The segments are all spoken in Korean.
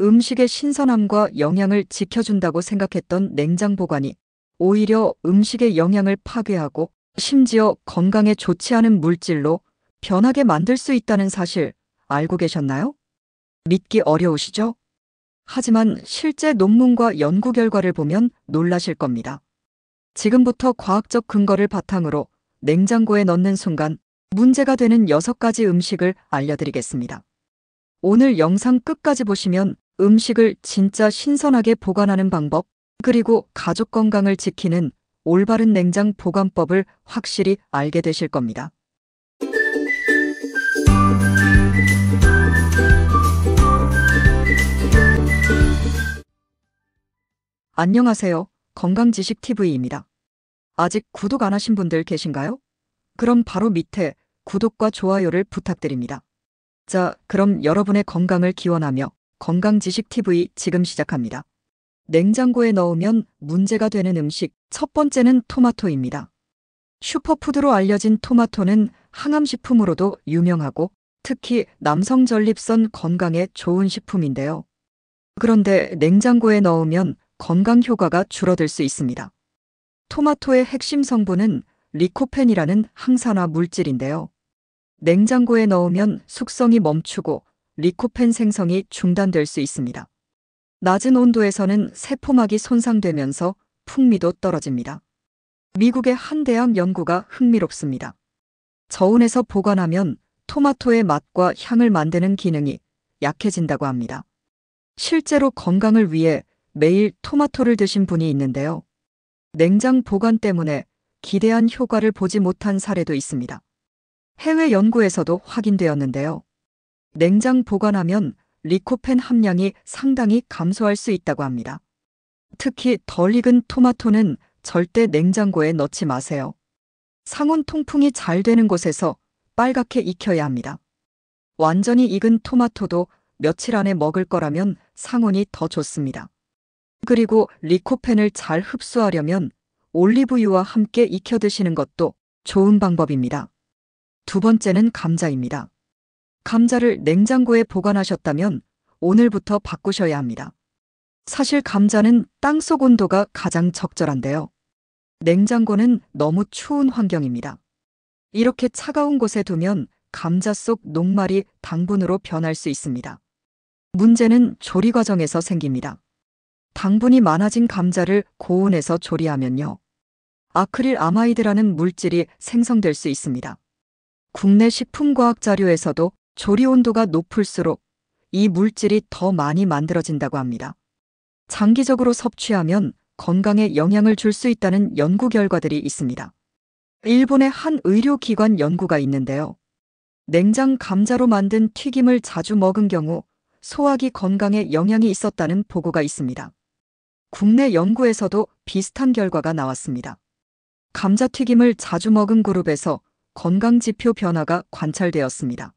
음식의 신선함과 영양을 지켜준다고 생각했던 냉장 보관이 오히려 음식의 영양을 파괴하고 심지어 건강에 좋지 않은 물질로 변하게 만들 수 있다는 사실 알고 계셨나요? 믿기 어려우시죠? 하지만 실제 논문과 연구 결과를 보면 놀라실 겁니다. 지금부터 과학적 근거를 바탕으로 냉장고에 넣는 순간 문제가 되는 6가지 음식을 알려드리겠습니다. 오늘 영상 끝까지 보시면 음식을 진짜 신선하게 보관하는 방법, 그리고 가족 건강을 지키는 올바른 냉장 보관법을 확실히 알게 되실 겁니다. 안녕하세요. 건강지식TV입니다. 아직 구독 안 하신 분들 계신가요? 그럼 바로 밑에 구독과 좋아요를 부탁드립니다. 자, 그럼 여러분의 건강을 기원하며 건강지식TV 지금 시작합니다. 냉장고에 넣으면 문제가 되는 음식, 첫 번째는 토마토입니다. 슈퍼푸드로 알려진 토마토는 항암식품으로도 유명하고 특히 남성 전립선 건강에 좋은 식품인데요. 그런데 냉장고에 넣으면 건강 효과가 줄어들 수 있습니다. 토마토의 핵심 성분은 리코펜이라는 항산화 물질인데요. 냉장고에 넣으면 숙성이 멈추고 리코펜 생성이 중단될 수 있습니다. 낮은 온도에서는 세포막이 손상되면서 풍미도 떨어집니다. 미국의 한 대학 연구가 흥미롭습니다. 저온에서 보관하면 토마토의 맛과 향을 만드는 기능이 약해진다고 합니다. 실제로 건강을 위해 매일 토마토를 드신 분이 있는데요. 냉장 보관 때문에 기대한 효과를 보지 못한 사례도 있습니다. 해외 연구에서도 확인되었는데요. 냉장 보관하면 리코펜 함량이 상당히 감소할 수 있다고 합니다. 특히 덜 익은 토마토는 절대 냉장고에 넣지 마세요. 상온 통풍이 잘 되는 곳에서 빨갛게 익혀야 합니다. 완전히 익은 토마토도 며칠 안에 먹을 거라면 상온이 더 좋습니다. 그리고 리코펜을 잘 흡수하려면 올리브유와 함께 익혀 드시는 것도 좋은 방법입니다. 두 번째는 감자입니다. 감자를 냉장고에 보관하셨다면 오늘부터 바꾸셔야 합니다. 사실 감자는 땅속 온도가 가장 적절한데요. 냉장고는 너무 추운 환경입니다. 이렇게 차가운 곳에 두면 감자 속 녹말이 당분으로 변할 수 있습니다. 문제는 조리 과정에서 생깁니다. 당분이 많아진 감자를 고온에서 조리하면요. 아크릴 아마이드라는 물질이 생성될 수 있습니다. 국내 식품과학 자료에서도 조리 온도가 높을수록 이 물질이 더 많이 만들어진다고 합니다. 장기적으로 섭취하면 건강에 영향을 줄 수 있다는 연구 결과들이 있습니다. 일본의 한 의료기관 연구가 있는데요. 냉장 감자로 만든 튀김을 자주 먹은 경우 소화기 건강에 영향이 있었다는 보고가 있습니다. 국내 연구에서도 비슷한 결과가 나왔습니다. 감자튀김을 자주 먹은 그룹에서 건강지표 변화가 관찰되었습니다.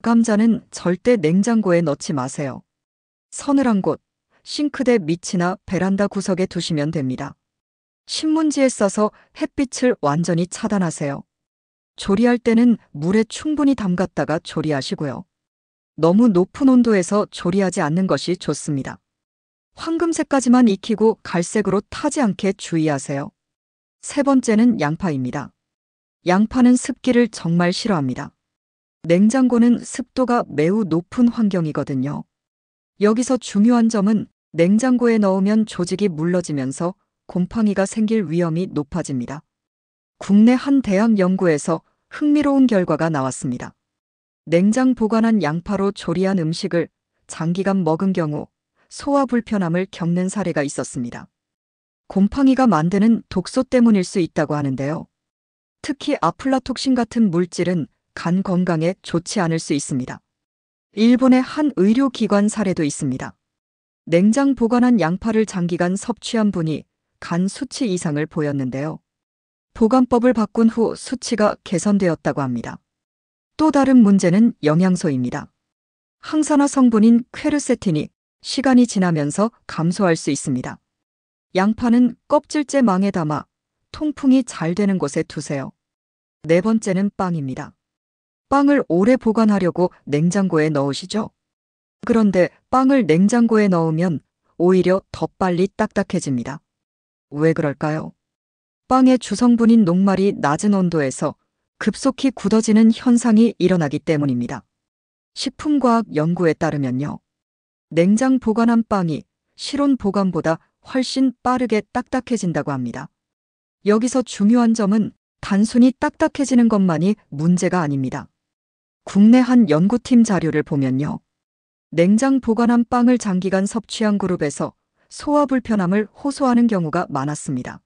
감자는 절대 냉장고에 넣지 마세요. 서늘한 곳, 싱크대 밑이나 베란다 구석에 두시면 됩니다. 신문지에 싸서 햇빛을 완전히 차단하세요. 조리할 때는 물에 충분히 담갔다가 조리하시고요. 너무 높은 온도에서 조리하지 않는 것이 좋습니다. 황금색까지만 익히고 갈색으로 타지 않게 주의하세요. 세 번째는 양파입니다. 양파는 습기를 정말 싫어합니다. 냉장고는 습도가 매우 높은 환경이거든요. 여기서 중요한 점은 냉장고에 넣으면 조직이 물러지면서 곰팡이가 생길 위험이 높아집니다. 국내 한 대학 연구에서 흥미로운 결과가 나왔습니다. 냉장 보관한 양파로 조리한 음식을 장기간 먹은 경우 소화 불편함을 겪는 사례가 있었습니다. 곰팡이가 만드는 독소 때문일 수 있다고 하는데요. 특히 아플라톡신 같은 물질은 간 건강에 좋지 않을 수 있습니다. 일본의 한 의료기관 사례도 있습니다. 냉장 보관한 양파를 장기간 섭취한 분이 간 수치 이상을 보였는데요. 보관법을 바꾼 후 수치가 개선되었다고 합니다. 또 다른 문제는 영양소입니다. 항산화 성분인 퀘르세틴이 시간이 지나면서 감소할 수 있습니다. 양파는 껍질째 망에 담아 통풍이 잘 되는 곳에 두세요. 네 번째는 빵입니다. 빵을 오래 보관하려고 냉장고에 넣으시죠? 그런데 빵을 냉장고에 넣으면 오히려 더 빨리 딱딱해집니다. 왜 그럴까요? 빵의 주성분인 녹말이 낮은 온도에서 급속히 굳어지는 현상이 일어나기 때문입니다. 식품과학 연구에 따르면요. 냉장 보관한 빵이 실온 보관보다 훨씬 빠르게 딱딱해진다고 합니다. 여기서 중요한 점은 단순히 딱딱해지는 것만이 문제가 아닙니다. 국내 한 연구팀 자료를 보면요. 냉장 보관한 빵을 장기간 섭취한 그룹에서 소화 불편함을 호소하는 경우가 많았습니다.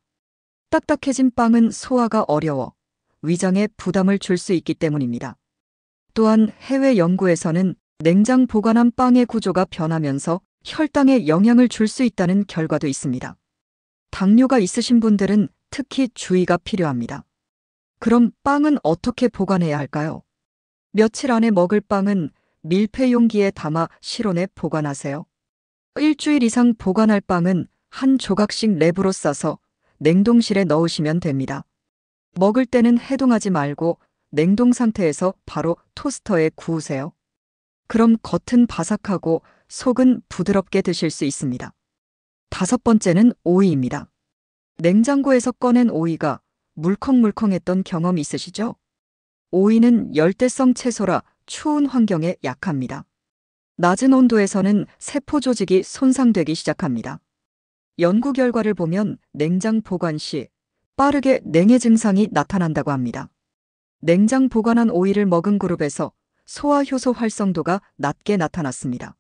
딱딱해진 빵은 소화가 어려워 위장에 부담을 줄 수 있기 때문입니다. 또한 해외 연구에서는 냉장 보관한 빵의 구조가 변하면서 혈당에 영향을 줄 수 있다는 결과도 있습니다. 당뇨가 있으신 분들은 특히 주의가 필요합니다. 그럼 빵은 어떻게 보관해야 할까요? 며칠 안에 먹을 빵은 밀폐 용기에 담아 실온에 보관하세요. 일주일 이상 보관할 빵은 한 조각씩 랩으로 싸서 냉동실에 넣으시면 됩니다. 먹을 때는 해동하지 말고 냉동 상태에서 바로 토스터에 구우세요. 그럼 겉은 바삭하고 속은 부드럽게 드실 수 있습니다. 5번째는 오이입니다. 냉장고에서 꺼낸 오이가 물컹물컹했던 경험 있으시죠? 오이는 열대성 채소라 추운 환경에 약합니다. 낮은 온도에서는 세포 조직이 손상되기 시작합니다. 연구 결과를 보면 냉장 보관 시 빠르게 냉해 증상이 나타난다고 합니다. 냉장 보관한 오이를 먹은 그룹에서 소화 효소 활성도가 낮게 나타났습니다.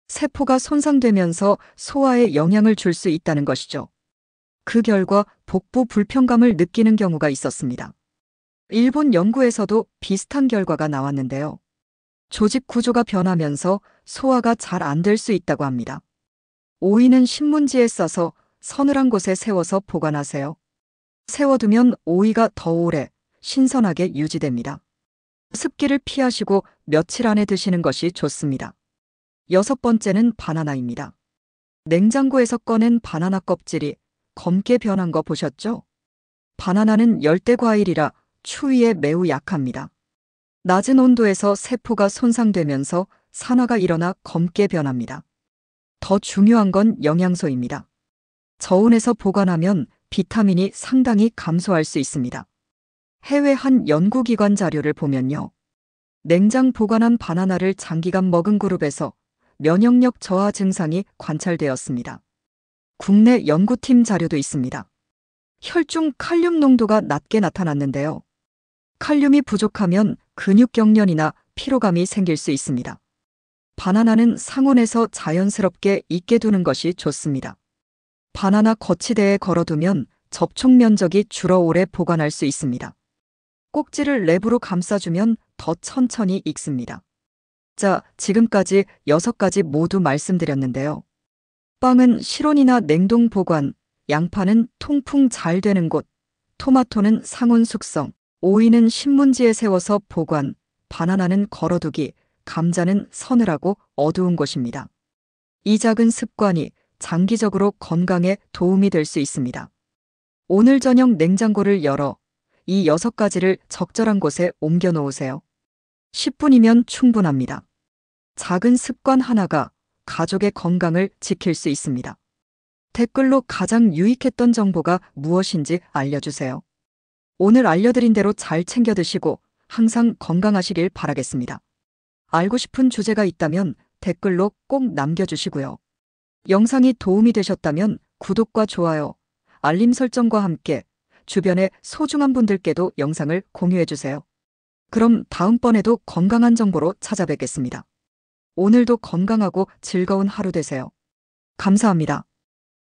세포가 손상되면서 소화에 영향을 줄 수 있다는 것이죠. 그 결과 복부 불편감을 느끼는 경우가 있었습니다. 일본 연구에서도 비슷한 결과가 나왔는데요. 조직 구조가 변하면서 소화가 잘 안 될 수 있다고 합니다. 오이는 신문지에 싸서 서늘한 곳에 세워서 보관하세요. 세워두면 오이가 더 오래 신선하게 유지됩니다. 습기를 피하시고 며칠 안에 드시는 것이 좋습니다. 6번째는 바나나입니다. 냉장고에서 꺼낸 바나나 껍질이 검게 변한 거 보셨죠? 바나나는 열대 과일이라 추위에 매우 약합니다. 낮은 온도에서 세포가 손상되면서 산화가 일어나 검게 변합니다. 더 중요한 건 영양소입니다. 저온에서 보관하면 비타민이 상당히 감소할 수 있습니다. 해외 한 연구기관 자료를 보면요. 냉장 보관한 바나나를 장기간 먹은 그룹에서 면역력 저하 증상이 관찰되었습니다. 국내 연구팀 자료도 있습니다. 혈중 칼륨 농도가 낮게 나타났는데요. 칼륨이 부족하면 근육경련이나 피로감이 생길 수 있습니다. 바나나는 상온에서 자연스럽게 익게 두는 것이 좋습니다. 바나나 거치대에 걸어두면 접촉 면적이 줄어 오래 보관할 수 있습니다. 꼭지를 랩으로 감싸주면 더 천천히 익습니다. 자, 지금까지 6가지 모두 말씀드렸는데요. 빵은 실온이나 냉동 보관, 양파는 통풍 잘 되는 곳, 토마토는 상온 숙성, 오이는 신문지에 세워서 보관, 바나나는 걸어두기, 감자는 서늘하고 어두운 곳입니다. 이 작은 습관이 장기적으로 건강에 도움이 될 수 있습니다. 오늘 저녁 냉장고를 열어 이 6가지를 적절한 곳에 옮겨 놓으세요. 10분이면 충분합니다. 작은 습관 하나가 가족의 건강을 지킬 수 있습니다. 댓글로 가장 유익했던 정보가 무엇인지 알려주세요. 오늘 알려드린 대로 잘 챙겨 드시고 항상 건강하시길 바라겠습니다. 알고 싶은 주제가 있다면 댓글로 꼭 남겨주시고요. 영상이 도움이 되셨다면 구독과 좋아요, 알림 설정과 함께 주변의 소중한 분들께도 영상을 공유해주세요. 그럼 다음번에도 건강한 정보로 찾아뵙겠습니다. 오늘도 건강하고 즐거운 하루 되세요. 감사합니다.